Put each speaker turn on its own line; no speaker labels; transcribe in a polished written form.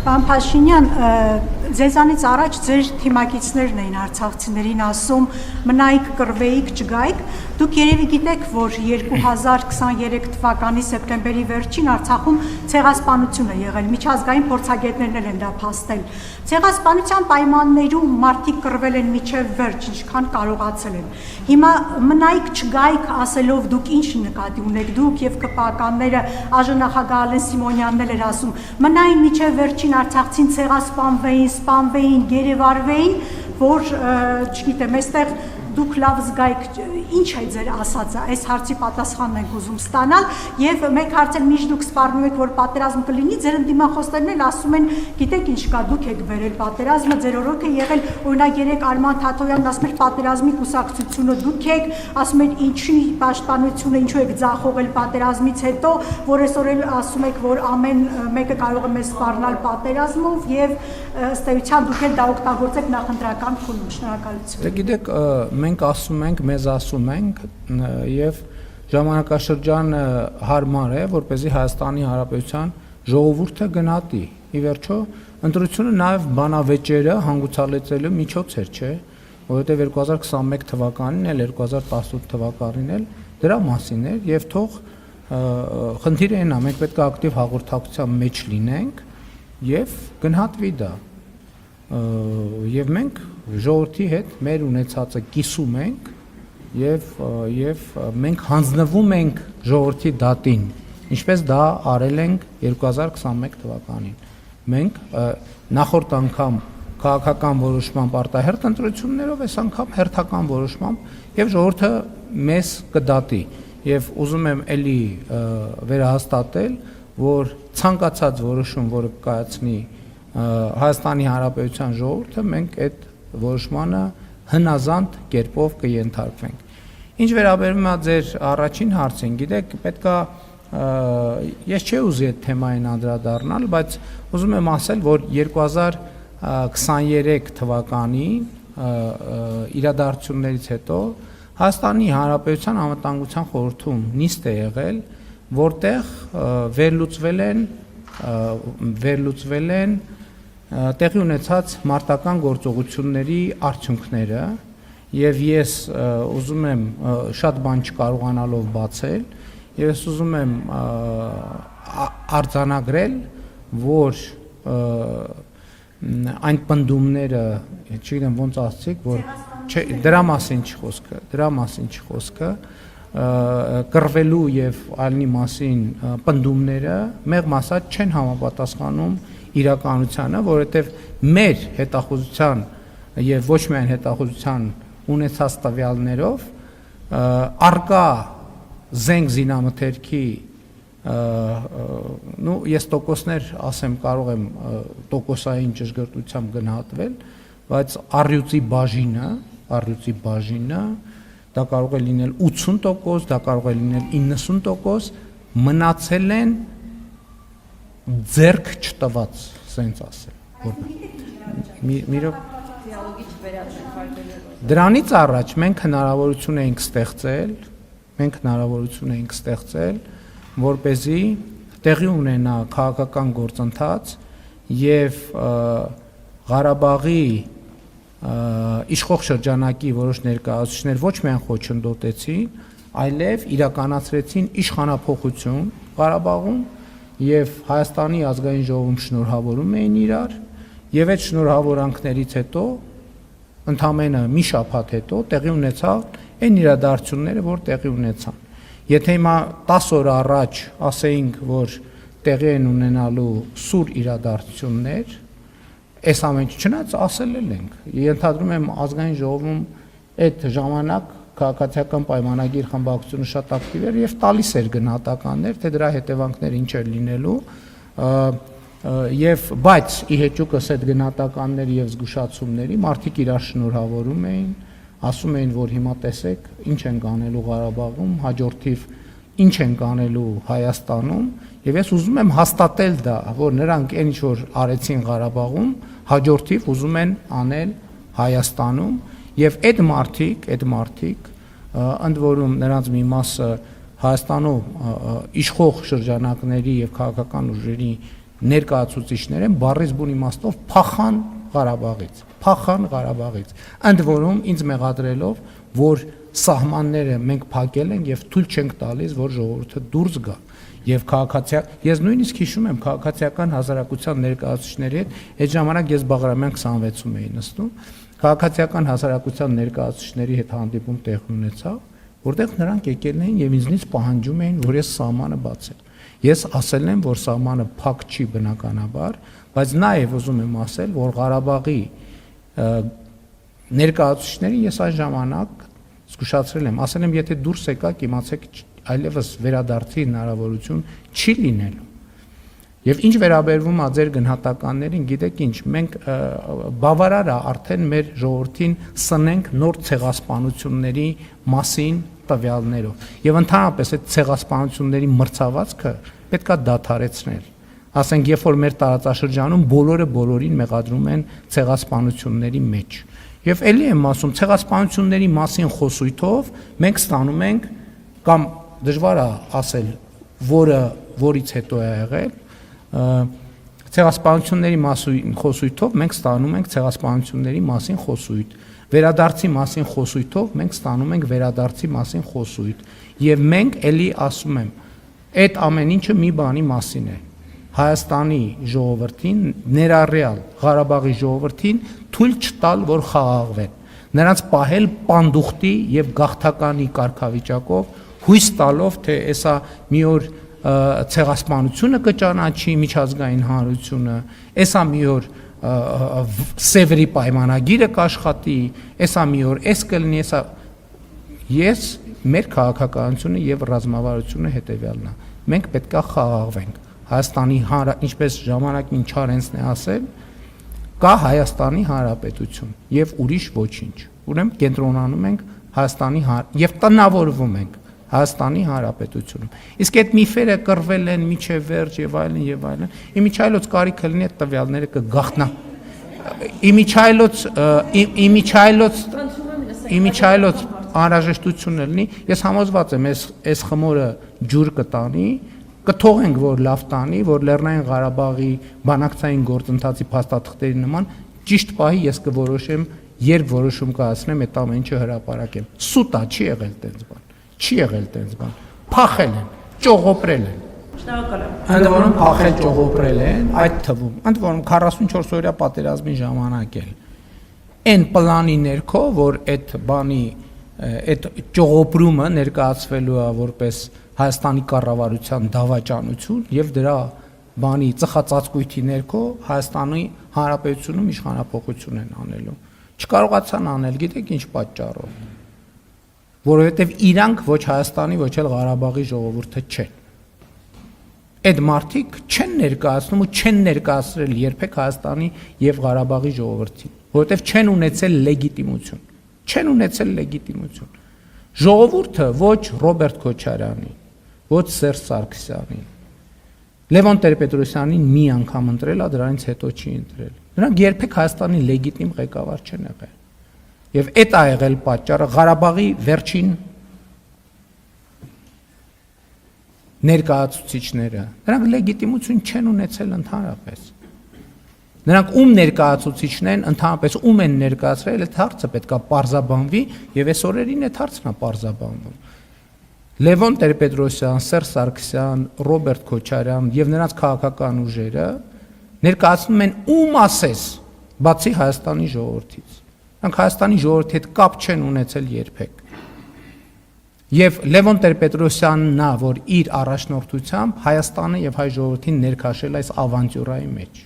Պարոն Փաշինյան, ձեզանից առաջ ձեր թիմակիցներն էին արցախցիներին ասում մնայիք, կռվեիք, չգայիք, դուք երևի գիտեք, որ 2023 թվականի սեպտեմբերի վերջին Արցախում ցեղասպանություն է եղել, միջազգային փորձագետներն են դա փաստել։ Ցեղասպանության պայմաններում մարդիկ կռվել են մինչև վերջ, ինչքան կարողացել են։ Հիմա մնայիք, չգայիք ասելով դուք ինչ նկատի ունեք, դուք եւ ԿՊԱ-ականները ԱԺ-նախագահ Ալեն Սիմոնյանն էլ էր ասում, մնային մինչև վերջին արցախցին ցեղասպանվեին, սպանվեին, գերեվարվեին, որ չգիտեմ, այստեղ դուք լավ զգայիք, ինչ է ձեր ասածը, այս հարցի պատասխանն ենք ուզում ստանալ եւ մեկ հարց էլ միշտ դուք սպառնում եք, որ պատերազմ կլինի, ձեր ընդդիմախոսներն էլ ասում են, գիտեք ինչ կա, դուք եք վերել պատերազմը, ձեր օրոք է եղել, օրինակ երեք Արման Թաթոյանն ասում էր պատերազմի կուսակցությունը դուք եք, ասում են ինչի պաշտպանությունը, ինչու եք ձախողել պատերազմից հետո, որ այսօր էլ ասում եք, որ ամեն մեկը կարող է մեզ սպառնալ պատերազմով եւ ըստ էության դուք էլ դա օգտագործեք նախընտրական փուլում։ Շնորհակալություն։
Դե գիտեք, մենք ասում ենք, մեզ ասում ենք եւ ժամանակաշրջանը հարմար է, որպեսզի Հայաստանի Հանրապետության ժողովուրդը գնահատի։ Ի վերջո, ընտրությունը նաեւ բանավեճերը հանգուցալեցելու միջոց էր, չէ՞, որովհետեւ 2021 թվականին էլ 2018 թվականին էլ դրա մասին էր եւ թող խնդիրը այնա, մենք պետք է ակտիվ հաղորդակցության մեջ լինենք եւ գնահատվի դա։ Եվ մենք ժողովրդի հետ մեր ունեցածը կիսում ենք եւ մենք հանձնվում ենք ժողովրդի դատին, ինչպես դա արել ենք 2021 թվականին։ Մենք նախորդ անգամ քաղաքական որոշմամբ արտահերթ ընտրություններով, այս անգամ հերթական որոշմամբ եւ ժողովուրդը մեզ կդատի եւ ուզում եմ էլի վերահաստատել, որ ցանկացած որոշում, որը կայացնի Հայաստանի Հանրապետության ժողովուրդը, մենք այդ որոշմանը հնազանդ կերպով կենթարկվենք։ Ինչ վերաբերում է ձեր առաջին հարցին, գիտեք, պետքա ես չի ուզի այդ թեմային անդրադառնալ, բայց ուզում եմ ասել, որ 2023 թվականի իրադարձություններից հետո Հայաստանի Հանրապետության անվտանգության խորհրդում նիստ է եղել, որտեղ վերլուծվել են տեղի ունեցած մարտական գործողությունների արդյունքները եւ ես ուզում եմ շատ բան չկարողանալով բացել եւ ես ուզում եմ արձանագրել, որ այն պնդումները, չգիտեմ ոնց ասցիք, որ դրա մասին չի խոսքը, կռվելու եւ այլնի մասին պնդումները մեղմ ասած չեն համապատասխանում իրականությանը, որովհետեւ մեր հետախուզության եւ ոչ միայն հետախուզության ունեցած տվյալներով արկա զենք զինամթերքի ես տոկոսներ ասեմ, կարող եմ տոկոսային ճշգրտությամբ գնահատվել, բայց առյուծի բաժինը դա կարող է լինել 80%, դա կարող է լինել 90%, մնացել են ձեռք չտված, սենց ասել։ Դրանից առաջ մենք հնարավորություն էինք ստեղծել, որպեսզի տեղի ունենա քաղաքական գործընթաց եւ Ղարաբաղի իշխող շրջանակի որոշ ներկայացուցիչներ ոչ միայն խոչընդոտեցին, այլև իրականացրեցին իշխանափոխություն Ղարաբաղում եւ Հայաստանի ազգային ժողովում շնորհավորում էին իրար եւ այդ շնորհավորանքներից հետո ընդամենը մի շաբաթ հետո տեղի ունեցավ այն իրադարձությունները, որ տեղի ունեցան։ Եթե հիմա 10 օր առաջ ասեինք, որ տեղի են ունենալու սուր իրադարձություններ, այս ամեն ինչ չնայած ասել ենք։ Ենթադրում եմ ազգային ժողովում այդ ժամանակ քաղաքացիական պայմանագիր խմբակցությունը շատ ակտիվ էր եւ տալիս էր գնահատականներ, թե դրա հետևանքները ինչ էր լինելու, եւ բայց ի հեճուկս այդ գնահատականների եւ զգուշացումների մարդիկ իրար շնորհավորում էին, ասում էին, որ հիմա տեսեք ինչ են կանելու Ղարաբաղում, հաջորդիվ ինչ են կանելու Հայաստանում, եւ ես ուզում եմ հաստատել դա, որ նրանք այն ինչ որ արեցին Ղարաբաղում, հաջորդիվ ուզում են անել Հայաստանում, եւ այդ մարդիկ ընդ որում նրանց մի մասը Հայաստանում իշխող շրջանակների եւ քաղաքական ուժերի ներկայացուցիչներ են բառից բուն իմաստով փախան Ղարաբաղից, ընդ որում ինձ մեղադրելով, որ սահմանները մենք փակել ենք եւ թույլ չենք տալիս, որ ժողովուրդը դուրս գա։ Եվ ես նույնիսկ հիշում եմ քաղաքացիական հասարակության ներկայացուցիչների հետ այդ ժամանակ ես Բաղրամյան 26-ում էի նստում, քաղաքացիական հասարակության ներկայացուցիչների հետ հանդիպում տեղ ունեցավ, որտեղ նրանք եկել էին եւ ինձնից պահանջում էին, որ ես սահմանը բացեմ։ Ես ասել եմ, որ սահմանը փակ չի բնականաբար, բայց նաեւ ուզում եմ ասել, որ Ղարաբաղի ներկայացուցիչներին ես այն ժամանակ զգուշացրել եմ, ասել եմ, եթե դուրս եկաք, իմացեք այլևս վերադարձի հնարավորություն չի լինելու։ Եվ ինչ վերաբերվում է ձեր գնահատականներին, գիտեք ինչ, մենք բավարար է արդեն մեր ժողովրդին սնենք նոր ցեղասպանությունների մասին տվյալներով։ Եվ ընդհանրապես այդ ցեղասպանությունների մրցավազքը պետքա դադարեցնել։ Ասենք, երբ որ մեր տարածաշրջանում բոլորը բոլորին մեղադրում են ցեղասպանությունների մեջ։ Եվ ելի եմ ասում, ցեղասպանությունների մասին խոսույթով մենք ստանում ենք կամ դժվար է ասել, որից հետո է եղել, ցեղասպանությունների մասին խոսույթով մենք ստանում ենք ցեղասպանությունների մասին խոսույթ, վերադարձի մասին խոսույթով մենք ստանում ենք վերադարձի մասին խոսույթ, եւ մենք ելի ասում եմ, այդ ամեն ինչը մի բանի մասին է։ Հայաստանի ժողովրդին, ներառյալ Ղարաբաղի ժողովրդին թույլ չտալ, որ խաղաղվեն, նրանց պահել պանդուխտի եւ գաղթականի կարգավիճակով, հույս տալով, թե էսա մի օր ցեղասպանությունը կճանաչի միջազգային հանրությունը, էսա մի օր Սևերի պայմանագիրը կաշխատի, էսա մի օր էս կլինի, էսա ես մեր քաղաքականությունը եւ ռազմավարությունը հետեւյալն է։ Մենք պետքա խաղաղվենք։ Հայաստանի ինչպես ժամանակին Չարենցն է ասել, կա Հայաստանի Հանրապետություն եւ ուրիշ ոչինչ։ Ուրեմն կենտրոնանում ենք Հայաստանի եւ տնավորվում ենք Հայաստանի Հանրապետությունում։ Իսկ այդ միֆերը կռվել են միջև վերջ եւ այլն եւ այլն։ Իմիջայլոց կարիքը լինի այդ տվյալները կգաղտնա։ Իմիջայլոց անհրաժեշտությունը լինի։ Ես համոզված եմ, այս խմորը ջուր կտանի, կթողենք, որ լավ տանի, որ Լեռնային Ղարաբաղի բանակցային գործընթացի փաստաթղթերի նման ճիշտ պահի ես կորոշեմ, երբ որոշում կայացնեմ, այդ ամեն ինչը հրապարակեմ։ Սուտ է, չի եղել տենց բան։ Չի եղել տենց բան։ Փախել են, ճողոպրել են։
Շնորհակալ եմ։
Ընդ որում փախել ճողոպրել են, այդ թվում։ Ընդ որում 44 օրյա պատերազմի ժամանակ էլ այն պլանի ներքո, որ այդ բանի այդ ճողոպրումը ներկայացվելու է որպես Հայաստանի կառավարության դավաճանություն եւ դրա բանի ծխածածկույթի ներքո Հայաստանի Հանրապետությունում իշխանապողություն են անելու։ Չկարողացան անել, գիտեք ինչ պատճառով։ Որովհետեւ իրանք ոչ Հայաստանի, ոչ էլ Ղարաբաղի ժողովուրդը չեն։ Այդ մարդիկ չեն ներկայացնում ու չեն ներկայացրել երբեք Հայաստանի եւ Ղարաբաղի ժողովրդին, որովհետեւ չեն ունեցել լեգիտիմություն։ Չեն ունեցել լեգիտիմություն։ Ժողովուրդը ոչ Ռոբերտ Քոչարյանին, ոչ Սերժ Սարգսյանին, Լևոն Տեր-Պետրոսյանին մի անգամ ընտրել է, դրանից հետո չի ընտրել։ Նրանք երբեք Հայաստանի լեգիտիմ ղեկավար չեն եղել։ Եվ այդ է եղել պատճառը Ղարաբաղի վերջին ներկայացուցիչները։ Նրանք լեգիտիմություն չեն ունեցել ընդհանրապես։ Նրանք ում ներկայացուցիչն են, ընդհանրապես ում են ներկայացրել, այդ հարցը պետքա պարզաբանվի եւ այս օրերին այդ հարցն է պարզաբանվում։ Լևոն Տեր-Պետրոսյան, Սերժ Սարգսյան, Ռոբերտ Քոչարյան եւ նրանց քաղաքական ուժերը ներկայացնում են ում ասես, բացի Հայաստանի ժողովրդից։ Նրանք Հայաստանի ժողովրդի հետ կապ չեն ունեցել երբեք։ Եվ Լևոն Տեր-Պետրոսյանն է, որ իր առաջնորդությամբ Հայաստանը եւ հայ ժողովրդին ներքաշել այս ավանտյուրայի մեջ։